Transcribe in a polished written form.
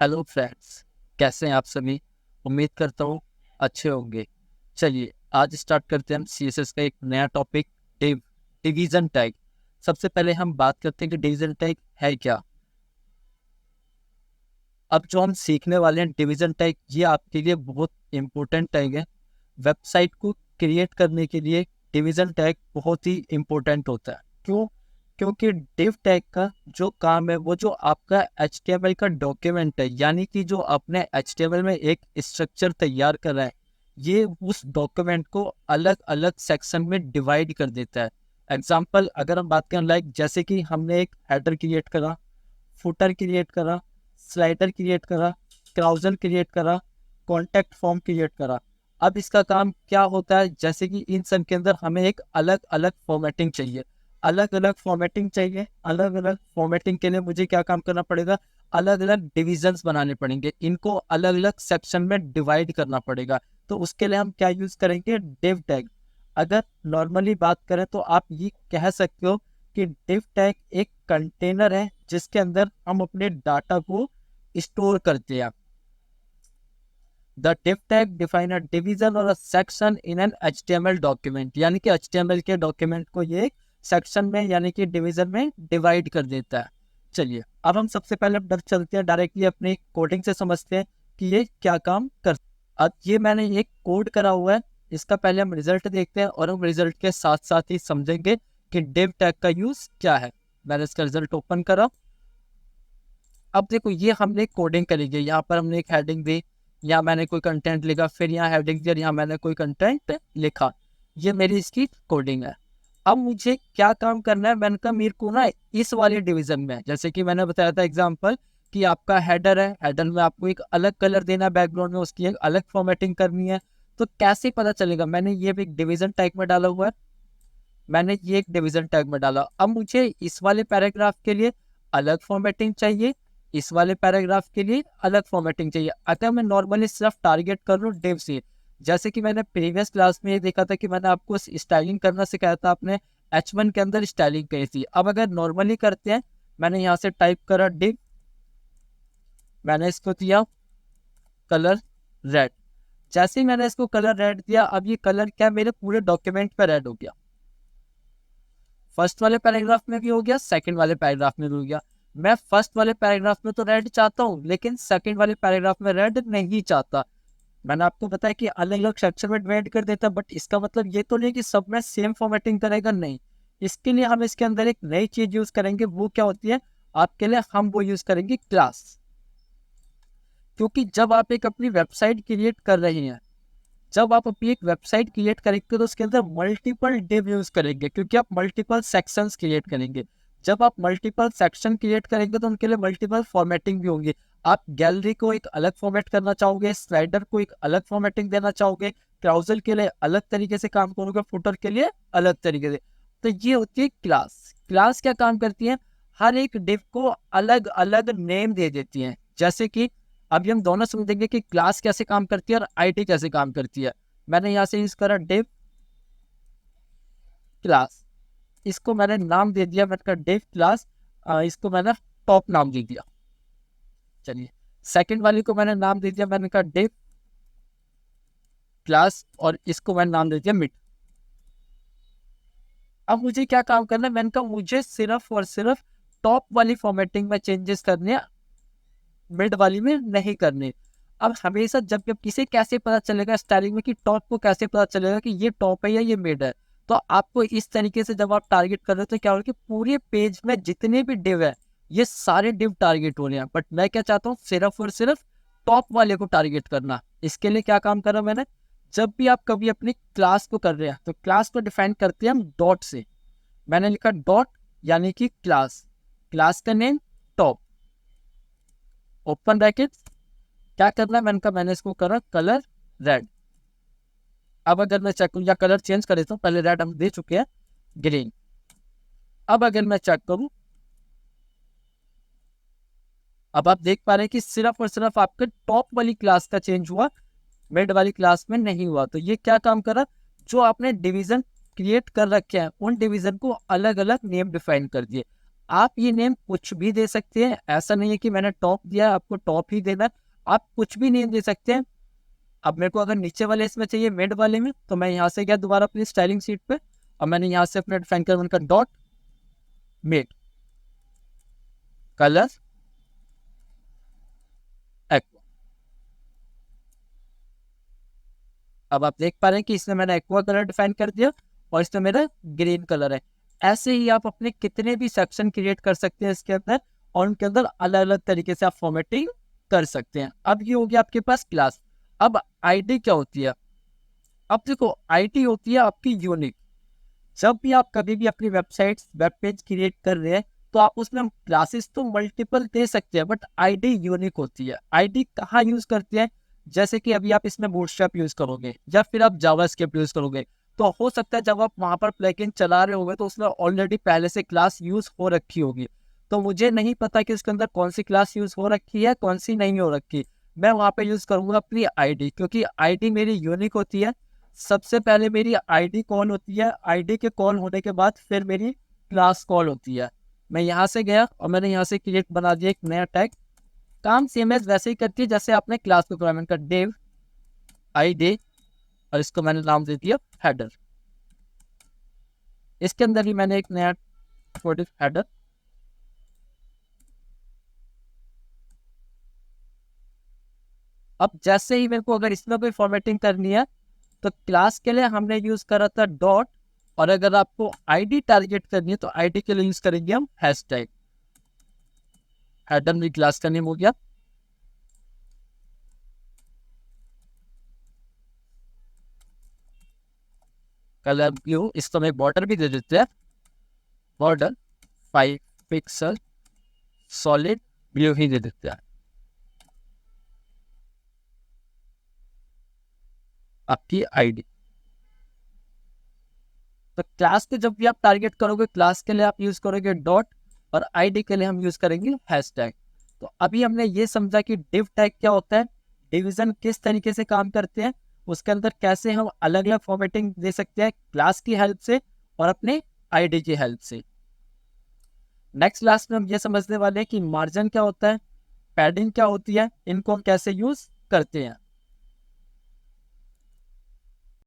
Hello friends, कैसे हैं आप सभी। उम्मीद करता हूँ अच्छे होंगे। चलिए आज स्टार्ट करते हैं हम सीएसएस का एक नया टॉपिक, डिवीजन टैग। सबसे पहले हम बात करते हैं कि डिवीजन टैग है क्या। अब जो हम सीखने वाले हैं डिवीजन टैग, ये आपके लिए बहुत इंपॉर्टेंट टैग है। वेबसाइट को क्रिएट करने के लिए डिवीजन टैग बहुत ही इंपॉर्टेंट होता है। क्यों? क्योंकि डिव टैग का जो काम है वो जो आपका HTML का डॉक्यूमेंट है, यानी कि जो आपने HTML में एक स्ट्रक्चर तैयार करा है, ये उस डॉक्यूमेंट को अलग अलग सेक्शन में डिवाइड कर देता है। एग्जाम्पल अगर हम बात करें, लाइक जैसे कि हमने एक हेडर क्रिएट करा, फुटर क्रिएट करा, स्लाइडर क्रिएट करा, क्राउजर क्रिएट करा, कॉन्टैक्ट फॉर्म क्रिएट करा। अब इसका काम क्या होता है, जैसे कि इन सब के अंदर हमें एक अलग अलग फॉर्मेटिंग चाहिए। अलग अलग फॉर्मेटिंग चाहिए, अलग अलग फॉर्मेटिंग के लिए मुझे क्या काम करना पड़ेगा, अलग अलग डिविजन्स बनाने पड़ेंगे, इनको अलग अलग सेक्शन में डिवाइड करना पड़ेगा। तो उसके लिए हम क्या यूज करेंगे, डिव टैग। अगर नॉर्मली बात करें तो आप ये कह सकते हो कि डिव टैग एक कंटेनर है जिसके अंदर हम अपने डाटा को स्टोर करते हैं। The div tag define a division or a section in an HTML document, यानी कि HTML के डॉक्यूमेंट को ये सेक्शन में यानी कि डिवीजन में डिवाइड कर देता है। चलिए अब हम सबसे पहले चलते हैं डायरेक्टली अपनी कोडिंग से, समझते हैं कि ये क्या काम करता है। अब ये मैंने एक कोड करा हुआ है, इसका पहले हम रिजल्ट देखते हैं और हम रिजल्ट के साथ साथ ही समझेंगे कि डिव टैग का यूज क्या है। मैंने इसका रिजल्ट ओपन करा। अब देखो ये हमने कोडिंग करी है, यहाँ पर हमने एक हेडिंग दी, यहाँ मैंने कोई कंटेंट लिखा, फिर यहाँ हेडिंग दी और यहाँ मैंने कोई कंटेंट लिखा। ये मेरी इसकी कोडिंग है। अब मुझे क्या काम करना है, मैंने कहा मेरे को ना इस वाले डिवीजन में, जैसे कि मैंने बताया था एग्जांपल कि आपका हेडर है, हेडर में आपको एक अलग कलर देना है, बैकग्राउंड में उसकी एक अलग फॉर्मेटिंग करनी है। तो कैसे पता चलेगा, मैंने ये भी एक डिवीजन टैग में डाला हुआ है, मैंने ये एक डिवीजन टैग में डाला। अब मुझे इस वाले पैराग्राफ के लिए अलग फॉर्मेटिंग चाहिए, इस वाले पैराग्राफ के लिए अलग फॉर्मेटिंग चाहिए। अतः मैं नॉर्मली सिर्फ टारगेट कर रहा हूँ डिव से। जैसे कि मैंने प्रीवियस क्लास में ये देखा था कि मैंने आपको स्टाइलिंग करना सिखाया था, आपने H1 के अंदर स्टाइलिंग कही थी। अब अगर नॉर्मली करते हैं, मैंने यहाँ से टाइप करा डिव, मैंने इसको दिया कलर रेड। जैसे ही मैंने इसको कलर रेड दिया, अब ये कलर क्या मेरे पूरे डॉक्यूमेंट पे रेड हो गया। फर्स्ट वाले पैराग्राफ में भी हो गया, सेकंड वाले पैराग्राफ में भी हो गया। मैं फर्स्ट वाले पैराग्राफ में तो रेड चाहता हूँ, लेकिन सेकंड वाले पैराग्राफ में रेड नहीं चाहता। मैंने आपको बताया कि अलग अलग सेक्शन में डिवाइड कर देता, बट इसका मतलब ये तो नहीं कि सब में सेम फॉर्मेटिंग करेगा, नहीं। इसके लिए हम इसके अंदर एक नई चीज यूज करेंगे, वो क्या होती है आपके लिए, हम वो यूज करेंगे क्लास। क्योंकि जब आप एक अपनी वेबसाइट क्रिएट कर रहे हैं, जब आप अपनी एक वेबसाइट क्रिएट करेंगे तो उसके अंदर मल्टीपल डिव यूज करेंगे, क्योंकि आप मल्टीपल सेक्शंस क्रिएट करेंगे। जब आप मल्टीपल सेक्शन क्रिएट करेंगे तो उनके लिए मल्टीपल फॉर्मेटिंग भी होंगी। आप गैलरी को एक अलग फॉर्मेट करना चाहोगे, स्लाइडर को एक अलग फॉर्मेटिंग देना चाहोगे, ब्राउजर के लिए अलग तरीके से काम करोगे, फुटर के लिए अलग तरीके से। तो ये होती है क्लास। क्लास क्या काम करती है, हर एक डिव को अलग अलग नेम दे देती है। जैसे कि अभी हम दोनों समझेंगे कि क्लास कैसे काम करती है और आईटी कैसे काम करती है। मैंने यहाँ से यूज करा डिव क्लास, इसको मैंने नाम दे दिया, मैंने कहा डिव क्लास, इसको मैंने टॉप नाम दे दिया। चलिए सेकंड वाली को मैंने नाम दे दिया, मैंने कहा डिव क्लास और इसको मैंने नाम दे दिया मिड। अब मुझे क्या काम करना है, मैंने कहा मुझे सिर्फ और सिर्फ टॉप वाली फॉर्मेटिंग में चेंजेस करने हैं, मिड वाली में नहीं करने। अब हमेशा जब जब किसे कैसे पता चलेगा स्टाइलिंग में कि टॉप को कैसे पता चलेगा कि ये टॉप है या ये मिड है, तो आपको इस तरीके से जब आप टारगेट कर रहे हो तो क्या हो रहा है कि पूरे पेज में जितने भी डिव है ये सारे डिव टारगेट हो रहे हैं। बट मैं क्या चाहता हूँ, सिर्फ और सिर्फ टॉप वाले को टारगेट करना। इसके लिए क्या काम करा मैंने, जब भी आप कभी अपनी क्लास को कर रहे हैं तो क्लास को डिफाइन करते हैं हम डॉट से। मैंने लिखा डॉट यानी कि क्लास, क्लास का नेम टॉप, ओपन ब्रैकेट। क्या करना है, मैंने कहा मैंने इसको करा कलर रेड। अब अगर मैं चेक करूँ या कलर चेंज कर देता हूँ, पहले रेड हम दे चुके हैं, ग्रीन। अब अगर मैं चेक करूँ, अब आप देख पा रहे हैं कि सिर्फ और सिर्फ आपके टॉप वाली क्लास का चेंज हुआ, मिड वाली क्लास में नहीं हुआ। तो ये क्या काम करा, जो आपने डिवीजन क्रिएट कर रखे हैं उन डिवीजन को अलग अलग नेम डिफाइन कर दिए। आप ये नेम कुछ भी दे सकते हैं, ऐसा नहीं है कि मैंने टॉप दिया आपको टॉप ही देना है, आप कुछ भी नेम दे सकते हैं। अब मेरे को अगर नीचे वाले इसमें चाहिए मिड वाले में, तो मैं यहाँ से गया दोबारा अपनी स्टाइलिंग शीट पे और मैंने यहाँ से अपना डिफाइन कर उनका डॉट मिड कलर एक्वा। अब आप देख पा रहे हैं कि इसमें मैंने एक्वा कलर डिफाइन कर दिया और इसमें मेरा ग्रीन कलर है। ऐसे ही आप अपने कितने भी सेक्शन क्रिएट कर सकते हैं इसके अंदर और उनके अंदर अलग अलग तरीके से आप फॉर्मेटिंग कर सकते हैं। अब ये हो गया आपके पास क्लास। अब आईडी क्या होती है? अब देखो आईडी होती है आपकी यूनिक। जब भी आप कभी भी अपनी वेबसाइट वेब पेज क्रिएट कर रहे हैं तो आप उसमें क्लासेस तो मल्टीपल दे सकते हैं, बट आईडी यूनिक होती है। आईडी कहाँ यूज करते हैं? जैसे कि अभी आप इसमें बूटस्ट्रैप यूज करोगे या फिर आप जावास्क्रिप्ट यूज करोगे, तो हो सकता है जब आप वहां पर प्लगइन चला रहे होंगे तो उसमें ऑलरेडी पहले से क्लास यूज हो रखी होगी। तो मुझे नहीं पता कि उसके अंदर कौन सी क्लास यूज हो रखी है कौन सी नहीं हो रखी। मैं वहां पे यूज करूंगा अपनी आईडी, क्योंकि आईडी मेरी यूनिक होती है। सबसे पहले मेरी आईडी कॉल होती है, आईडी के कॉल होने के बाद फिर मेरी क्लास कॉल होती है। मैं यहाँ से गया और मैंने यहाँ से क्रिएट बना दिया एक नया टैग। काम सेम एज वैसे ही करती है जैसे आपने क्लास को करा। मैंने कहा डेव आईडी और इसको मैंने नाम दे दिया हेडर। इसके अंदर भी मैंने एक नया हेडर। अब जैसे ही मेरे को अगर इसमें कोई फॉर्मेटिंग करनी है तो क्लास के लिए हमने यूज करा था डॉट, और अगर आपको आईडी टारगेट करनी है तो आईडी के लिए यूज करेंगे हम हैशटैग। हेडर भी क्लास का नेम हो गया। कलर ब्लू, इसको मैं बॉर्डर भी दे देते हैं। बॉर्डर 5 पिक्सल सॉलिड ब्लू ही दे देते हैं। आपकी आईडी तो क्लास के जब भी आप टारगेट करोगे क्लास के लिए आप यूज करोगे डॉट और आईडी के लिए हम यूज करेंगे हैशटैग। तो अभी हमने ये समझा कि डिव टैग क्या होता है, डिवीजन किस तरीके से काम करते हैं, उसके अंदर कैसे हम अलग अलग फॉर्मेटिंग दे सकते हैं क्लास की हेल्प से और अपने आईडी की हेल्प से। नेक्स्ट क्लास में हम ये समझने वाले हैं कि मार्जिन क्या होता है, पैडिंग क्या होती है, इनको हम कैसे यूज करते हैं।